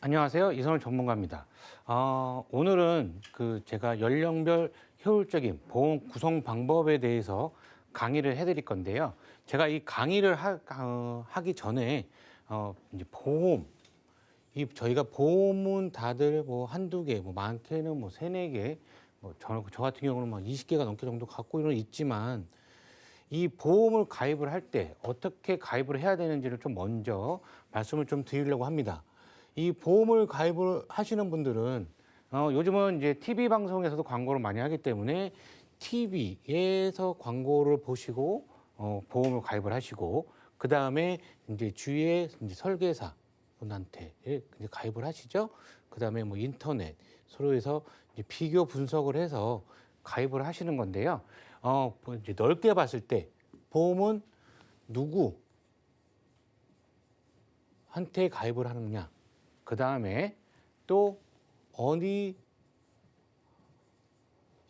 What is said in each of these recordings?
안녕하세요. 이선호 전문가입니다. 오늘은 제가 연령별 효율적인 보험 구성 방법에 대해서 강의를 해드릴 건데요. 제가 이 강의를 하기 전에 이제 저희가 보험은 다들 뭐 한두 개, 뭐 많게는 뭐 세네 개, 뭐 저 같은 경우는 막 20개가 넘게 정도 갖고 있지만 이 보험을 가입을 할 때 어떻게 가입을 해야 되는지를 좀 먼저 말씀을 좀 드리려고 합니다. 이 보험을 가입을 하시는 분들은 요즘은 이제 TV 방송에서도 광고를 많이 하기 때문에 TV에서 광고를 보시고 보험을 가입을 하시고 그 다음에 이제 주위에 이제 설계사 분한테 이제 가입을 하시죠. 그 다음에 뭐 인터넷 서로에서 이제 비교 분석을 해서 가입을 하시는 건데요. 뭐 이제 넓게 봤을 때 보험은 누구한테 가입을 하느냐, 그 다음에 또 어디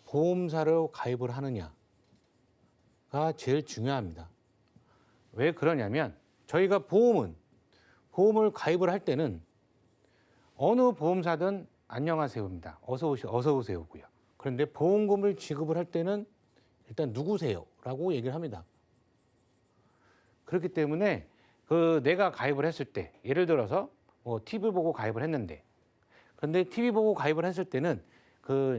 보험사로 가입을 하느냐가 제일 중요합니다. 왜 그러냐면 저희가 보험을 가입을 할 때는 어느 보험사든 안녕하세요입니다. 어서 오세요고요. 그런데 보험금을 지급을 할 때는 일단 누구세요라고 얘기를 합니다. 그렇기 때문에 내가 가입을 했을 때 예를 들어서 TV 보고 가입을 했는데 근데 TV 보고 가입을 했을 때는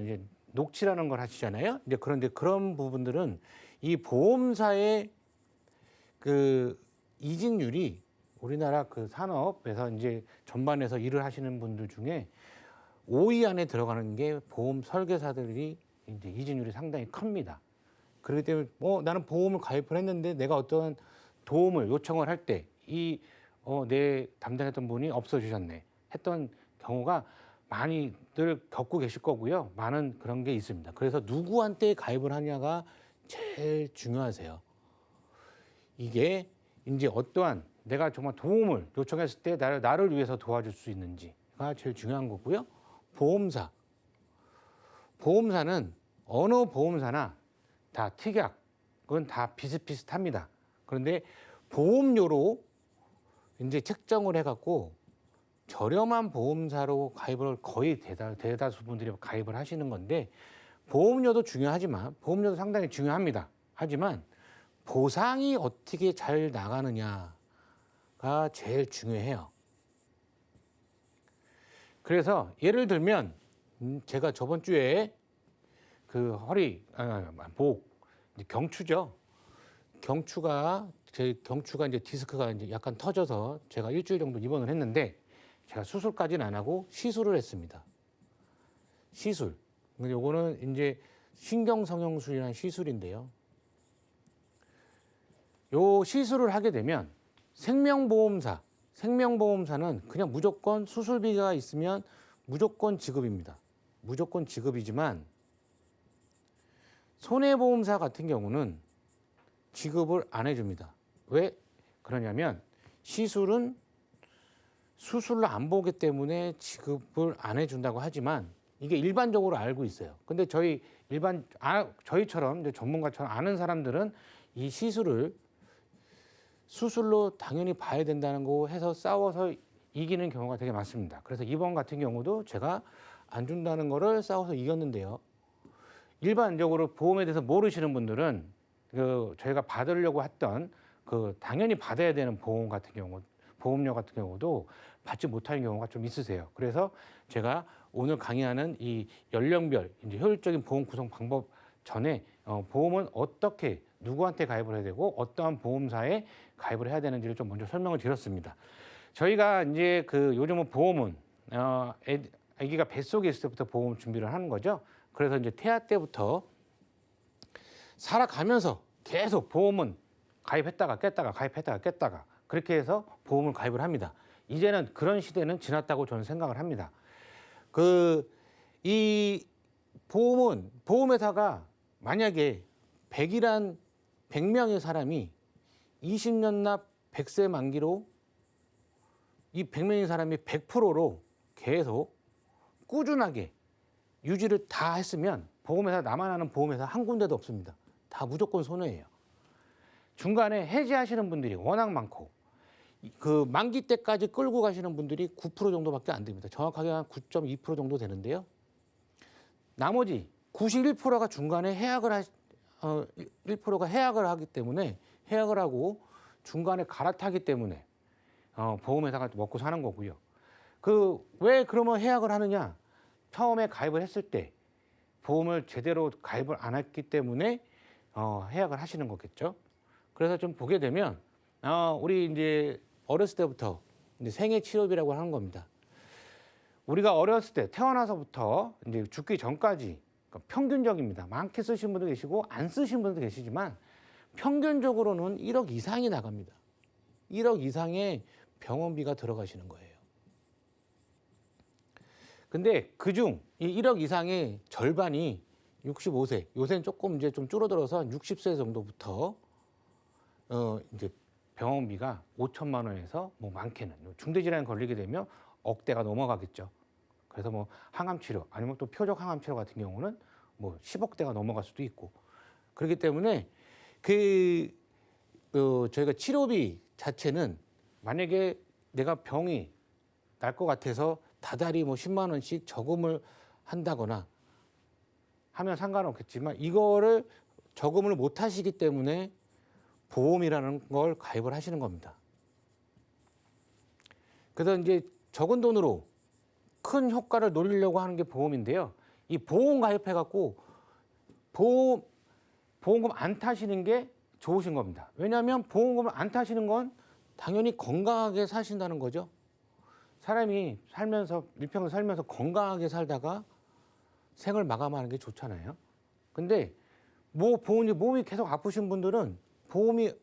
이제 녹취라는 걸 하시잖아요. 이제 그런데 그런 부분들은 이 보험사의 이직률이 우리나라 산업에서 이제 전반에서 일을 하시는 분들 중에 5위 안에 들어가는 게 보험 설계사들이 이제 이직률이 상당히 큽니다. 그렇기 때문에 나는 보험을 가입을 했는데 내가 어떤 도움을 요청을 할 때 내 담당했던 분이 없어지셨네 했던 경우가 많이들 겪고 계실 거고요. 많은 그런 게 있습니다. 그래서 누구한테 가입을 하냐가 제일 중요하세요. 이게 이제 어떠한 내가 정말 도움을 요청했을 때 나를 위해서 도와줄 수 있는지가 제일 중요한 거고요. 보험사는 어느 보험사나 다 특약은 다 비슷비슷합니다. 그런데 보험료로 이제 책정을 해갖고 저렴한 보험사로 가입을 거의 대다수 분들이 가입을 하시는 건데 보험료도 중요하지만 보험료도 상당히 중요합니다. 하지만 보상이 어떻게 잘 나가느냐가 제일 중요해요. 그래서 예를 들면 제가 저번 주에 경추죠. 제 경추가 이제 디스크가 이제 약간 터져서 제가 일주일 정도 입원을 했는데 제가 수술까지는 안 하고 시술을 했습니다. 시술. 요거는 이제 신경성형술이라는 시술인데요. 요 시술을 하게 되면 생명보험사는 그냥 무조건 수술비가 있으면 무조건 지급입니다. 무조건 지급이지만 손해보험사 같은 경우는 지급을 안 해줍니다. 왜 그러냐면 시술은 수술로 안 보기 때문에 지급을 안 해준다고 하지만 이게 일반적으로 알고 있어요. 근데 저희처럼 이제 전문가처럼 아는 사람들은 이 시술을 수술로 당연히 봐야 된다는 거 해서 싸워서 이기는 경우가 되게 많습니다. 그래서 이번 같은 경우도 제가 안 준다는 거를 싸워서 이겼는데요. 일반적으로 보험에 대해서 모르시는 분들은 저희가 받으려고 했던 당연히 받아야 되는 보험료 같은 경우도 받지 못하는 경우가 좀 있으세요. 그래서 제가 오늘 강의하는 이 연령별 이제 효율적인 보험 구성 방법 전에 보험은 어떻게 누구한테 가입을 해야 되고 어떠한 보험사에 가입을 해야 되는지를 좀 먼저 설명을 드렸습니다. 저희가 이제 요즘은 보험은 아기가 뱃속에 있을 때부터 보험 준비를 하는 거죠. 그래서 이제 태아 때부터 살아가면서 계속 보험은 가입했다가 깼다가 그렇게 해서 보험을 가입을 합니다. 이제는 그런 시대는 지났다고 저는 생각을 합니다. 이 보험회사가 만약에 100명의 사람이 20년 납 100세 만기로 이 100명의 사람이 100%로 계속 꾸준하게 유지를 다 했으면 나만 아는 보험회사 한 군데도 없습니다. 다 무조건 손해예요. 중간에 해지하시는 분들이 워낙 많고 그 만기 때까지 끌고 가시는 분들이 9% 정도밖에 안 됩니다. 정확하게 한 9.2% 정도 되는데요. 나머지 91%가 중간에 해약을 1%가 해약을 하기 때문에 해약을 하고 중간에 갈아타기 때문에 보험회사가 먹고 사는 거고요. 그 왜 그러면 해약을 하느냐? 처음에 가입을 했을 때 보험을 제대로 가입을 안 했기 때문에 해약을 하시는 거겠죠. 그래서 좀 보게 되면 우리 이제 어렸을 때부터 이제 생애 치료비라고 하는 겁니다. 우리가 어렸을 때 태어나서부터 이제 죽기 전까지 그러니까 평균적입니다. 많게 쓰신 분도 계시고 안 쓰신 분도 계시지만 평균적으로는 1억 이상이 나갑니다. 1억 이상의 병원비가 들어가시는 거예요. 근데 그중 이 1억 이상의 절반이 65세, 요새는 조금 이제 좀 줄어들어서 60세 정도부터 이제 병원비가 5천만 원에서 뭐 많게는 중대질환 걸리게 되면 억대가 넘어가겠죠. 그래서 뭐 항암 치료 아니면 또 표적 항암 치료 같은 경우는 뭐 10억대가 넘어갈 수도 있고 그렇기 때문에 저희가 치료비 자체는 만약에 내가 병이 날 것 같아서 다달이 뭐 10만 원씩 저금을 한다거나 하면 상관없겠지만 이거를 저금을 못 하시기 때문에 보험이라는 걸 가입을 하시는 겁니다. 그래서 이제 적은 돈으로 큰 효과를 노리려고 하는 게 보험인데요. 이 보험 가입해갖고 보험금 안 타시는 게 좋으신 겁니다. 왜냐하면 보험금을 안 타시는 건 당연히 건강하게 사신다는 거죠. 사람이 살면서 일평생 살면서 건강하게 살다가 생을 마감하는 게 좋잖아요. 근데 몸이 계속 아프신 분들은 보험의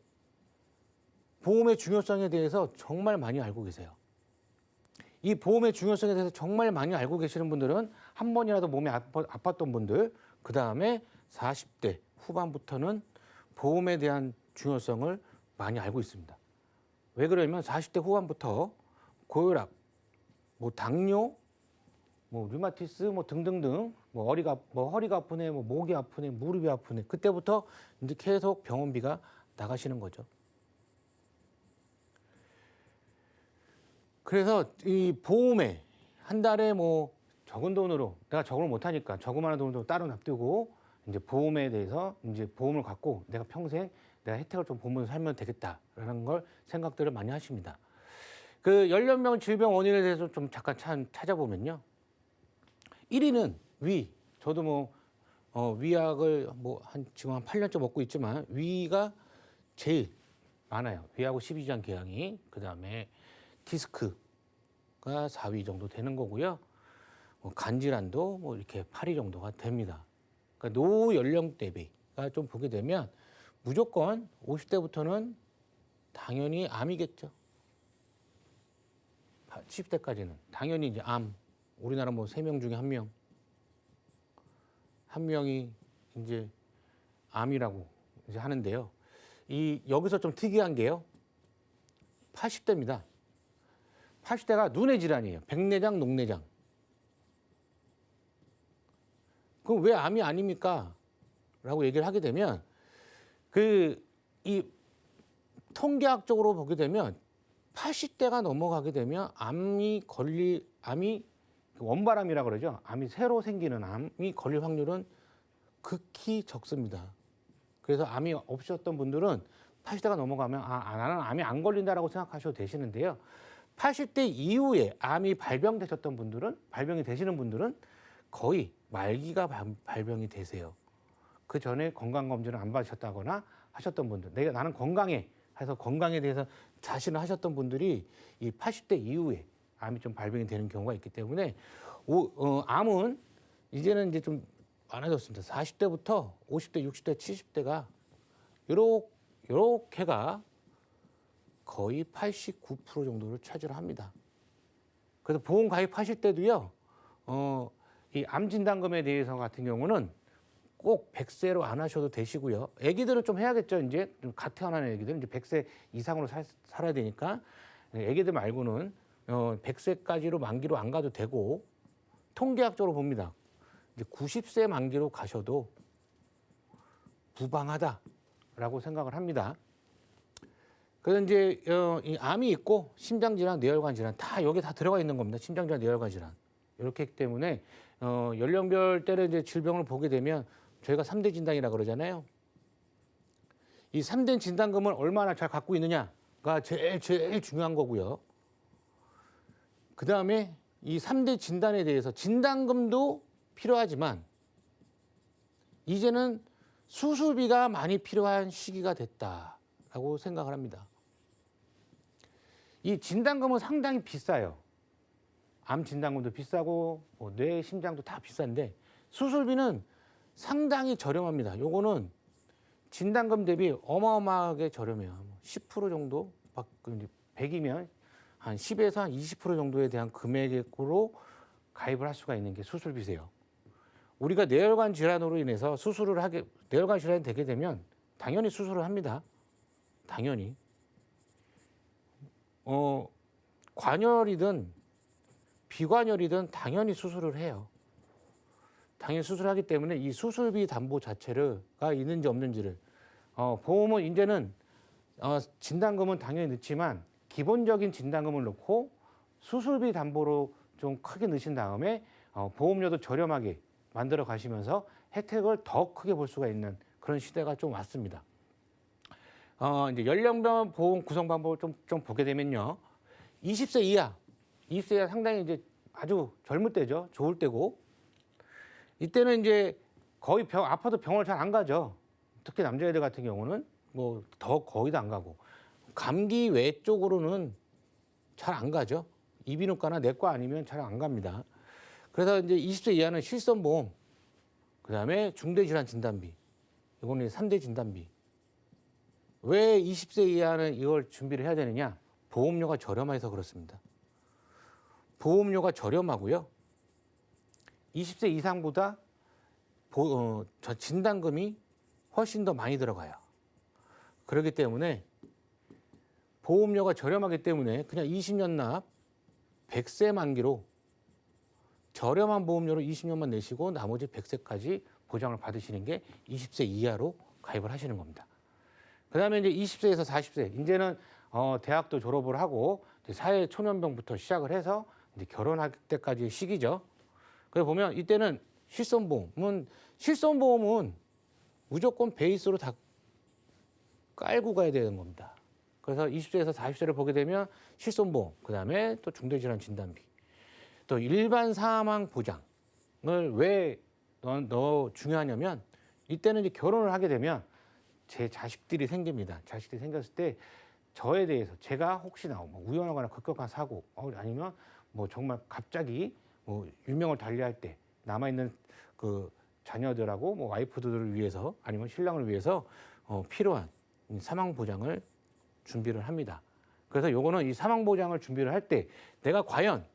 중요성에 대해서 정말 많이 알고 계세요. 이 보험의 중요성에 대해서 정말 많이 알고 계시는 분들은 한 번이라도 몸이 아팠던 분들, 그 다음에 40대 후반부터는 보험에 대한 중요성을 많이 알고 있습니다. 왜 그러냐면 40대 후반부터 고혈압, 뭐 당뇨, 뭐 류마티스, 뭐 등등등, 뭐 허리가 아프네, 뭐 목이 아프네, 무릎이 아프네. 그때부터 이제 계속 병원비가 나가시는 거죠. 그래서 이 보험에 한 달에 뭐 적은 돈으로 내가 적응을 못하니까 저금하는 돈도 따로 납두고 이제 보험에 대해서 이제 보험을 갖고 내가 평생 내가 혜택을 좀 보면서 살면 되겠다라는 걸 생각들을 많이 하십니다. 그 연령별 질병 원인에 대해서 좀 잠깐 찾아보면요. 1위는 위. 저도 뭐 위약을 지금 한 8년째 먹고 있지만 위가 제일 많아요. 위하고 십이지장 궤양이. 그다음에 디스크가 4위 정도 되는 거고요. 간질환도 뭐 이렇게 8위 정도가 됩니다. 그러니까 노 연령 대비가 좀 보게 되면 무조건 50대부터는 당연히 암이겠죠. 70대까지는 당연히 이제 암. 우리나라 뭐 3명 중에 1명. 한 명이 이제 암이라고 이제 하는데요. 여기서 좀 특이한 게요. 80대입니다. 80대가 눈의 질환이에요. 백내장, 녹내장. 그럼 왜 암이 아닙니까? 라고 얘기를 하게 되면 이 통계학적으로 보게 되면 80대가 넘어가게 되면 암이 원발암이라고 그러죠. 암이 새로 생기는 암이 걸릴 확률은 극히 적습니다. 그래서 암이 없으셨던 분들은 80대가 넘어가면 나는 암이 안 걸린다라고 생각하셔도 되시는데요. 80대 이후에 암이 발병이 되시는 분들은 거의 말기가 발병이 되세요. 그 전에 건강검진을 안 받으셨다거나 하셨던 분들, 나는 건강해 해서 건강에 대해서 자신을 하셨던 분들이 이 80대 이후에 암이 좀 발병이 되는 경우가 있기 때문에 암은 이제는 이제 좀 많아졌습니다. 40대부터 50대, 60대, 70대가 요렇게가 거의 89% 정도를 차지를 합니다. 그래서 보험 가입하실 때도요, 이 암 진단금에 대해서 같은 경우는 꼭 100세로 안 하셔도 되시고요. 애기들은 좀 해야겠죠. 이제 갓 태어난 애기들은 이제 100세 이상으로 살아야 되니까 애기들 말고는 100세까지로 만기로 안 가도 되고 통계학적으로 봅니다. 이제 90세 만기로 가셔도 무방하다라고 생각을 합니다. 그래서 이제 이 암이 있고 심장 질환, 뇌혈관 질환 다 여기 다 들어가 있는 겁니다. 심장 질환, 뇌혈관 질환. 이렇기 때문에 연령별대로 이제 질병을 보게 되면 저희가 3대 진단이라 그러잖아요. 이 3대 진단금을 얼마나 잘 갖고 있느냐가 제일 중요한 거고요. 그다음에 이 3대 진단에 대해서 진단금도 필요하지만 이제는 수술비가 많이 필요한 시기가 됐다라고 생각을 합니다. 이 진단금은 상당히 비싸요. 암 진단금도 비싸고 뇌, 심장도 다 비싼데 수술비는 상당히 저렴합니다. 요거는 진단금 대비 어마어마하게 저렴해요. 10% 정도, 100이면 한 10에서 한 20% 정도에 대한 금액으로 가입을 할 수가 있는 게 수술비세요. 우리가 뇌혈관 질환으로 인해서 뇌혈관 질환이 되게 되면 당연히 수술을 합니다. 당연히. 관열이든 비관열이든 당연히 수술을 해요. 당연히 수술하기 때문에 이 수술비 담보 자체가 있는지 없는지를 보험은 이제는 진단금은 당연히 넣지만 기본적인 진단금을 넣고 수술비 담보로 좀 크게 넣으신 다음에 보험료도 저렴하게 만들어 가시면서 혜택을 더 크게 볼 수가 있는 그런 시대가 좀 왔습니다. 이제 연령별 보험 구성 방법을 좀 보게 되면요. 20세 이하 상당히 이제 아주 젊을 때죠. 좋을 때고. 이때는 이제 거의 아파도 병원을 잘 안 가죠. 특히 남자애들 같은 경우는 뭐 더 거의 다 안 가고. 감기 외 쪽으로는 잘 안 가죠. 이비인후과나 내과 아니면 잘 안 갑니다. 그래서 이제 20세 이하는 실손보험, 그다음에 중대질환 진단비, 이거는 3대 진단비. 왜 20세 이하는 이걸 준비를 해야 되느냐? 보험료가 저렴해서 그렇습니다. 보험료가 저렴하고요. 20세 이상보다 진단금이 훨씬 더 많이 들어가요. 그렇기 때문에 보험료가 저렴하기 때문에 그냥 20년 납 100세 만기로 저렴한 보험료로 20년만 내시고 나머지 100세까지 보장을 받으시는 게 20세 이하로 가입을 하시는 겁니다. 그 다음에 이제 20세에서 40세, 이제는 대학도 졸업을 하고 사회 초년병부터 시작을 해서 이제 결혼할 때까지의 시기죠. 그래서 보면 이때는 실손보험은 무조건 베이스로 다 깔고 가야 되는 겁니다. 그래서 20세에서 40세를 보게 되면 실손보험, 그 다음에 또 중대질환 진단비, 또 일반 사망 보장을 왜 중요하냐면 이때는 이제 결혼을 하게 되면 제 자식들이 생깁니다. 자식들이 생겼을 때 저에 대해서 제가 혹시나 뭐 우연하거나 급격한 사고 아니면 뭐 정말 갑자기 뭐 유명을 달리할 때 남아있는 그 자녀들하고 뭐 와이프들을 위해서 아니면 신랑을 위해서 필요한 사망 보장을 준비를 합니다. 그래서 요거는 이 사망 보장을 준비를 할 때 내가 과연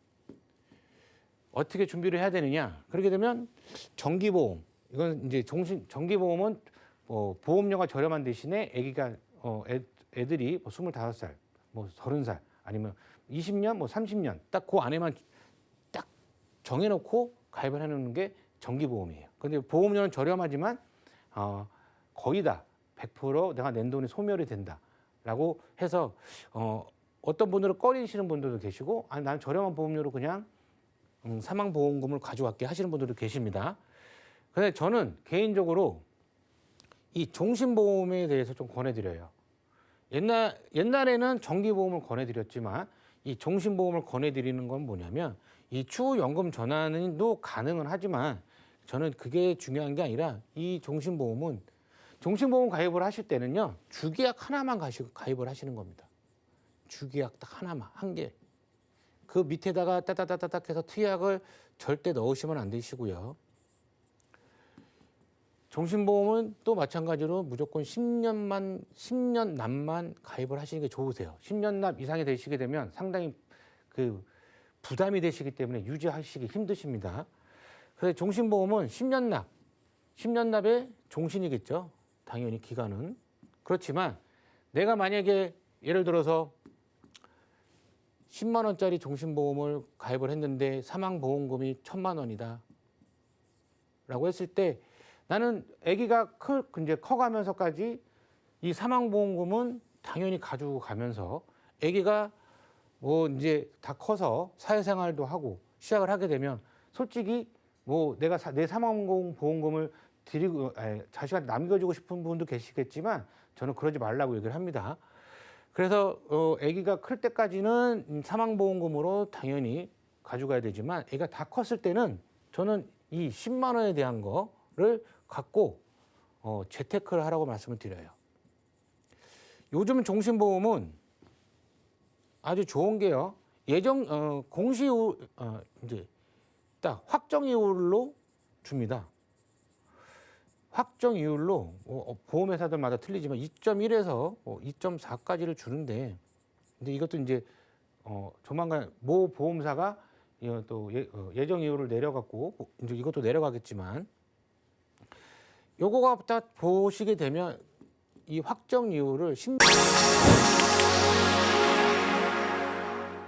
어떻게 준비를 해야 되느냐? 그렇게 되면 정기보험, 이건 이제 정기보험은 보험료가 저렴한 대신에 애들이 뭐 25살, 뭐 30살 아니면 20년, 뭐 30년 딱 그 안에만 딱 정해놓고 가입을 해놓는 게 정기보험이에요. 근데 보험료는 저렴하지만 거의 다 100% 내가 낸 돈이 소멸이 된다라고 해서 어떤 분들은 꺼리시는 분들도 계시고 아니 난 저렴한 보험료로 그냥 사망보험금을 가져갈게 하시는 분들도 계십니다. 근데 저는 개인적으로 이 종신보험에 대해서 좀 권해드려요. 옛날에는 정기보험을 권해드렸지만 이 종신보험을 권해드리는 건 뭐냐면 이 추후 연금 전환도 가능은 하지만 저는 그게 중요한 게 아니라 이 종신보험 가입을 하실 때는요 주계약 하나만 가입을 하시는 겁니다. 주계약 딱 하나만, 한 개. 그 밑에다가 따다다닥 해서 특약을 절대 넣으시면 안 되시고요. 종신보험은 또 마찬가지로 무조건 10년 납만 가입을 하시는 게 좋으세요. 10년 납 이상이 되시게 되면 상당히 그 부담이 되시기 때문에 유지하시기 힘드십니다. 그래서 종신보험은 10년 납의 종신이겠죠. 당연히 기간은. 그렇지만 내가 만약에 예를 들어서 10만 원짜리 종신보험을 가입을 했는데 사망보험금이 1,000만 원이다. 라고 했을 때 나는 아기가 이제 커가면서까지 이 사망보험금은 당연히 가지고 가면서 아기가 뭐 이제 다 커서 사회생활도 하고 시작을 하게 되면 솔직히 뭐 내가 내 사망보험금을 드리고 자식한테 남겨주고 싶은 분도 계시겠지만 저는 그러지 말라고 얘기를 합니다. 그래서 아기가 클 때까지는 사망보험금으로 당연히 가져가야 되지만 애가 다 컸을 때는 저는 이 10만 원에 대한 거를 갖고 재테크를 하라고 말씀을 드려요. 요즘 종신보험은 아주 좋은 게요. 공시이율 이제 딱 확정이율로 줍니다. 확정이율로 보험회사들마다 틀리지만 2.1에서 2.4까지를 주는데, 근데 이것도 이제 조만간 모 보험사가 또 예정 이율을 내려갖고 이제 이것도 내려가겠지만, 요거가 딱 보시게 되면 이 확정 이율을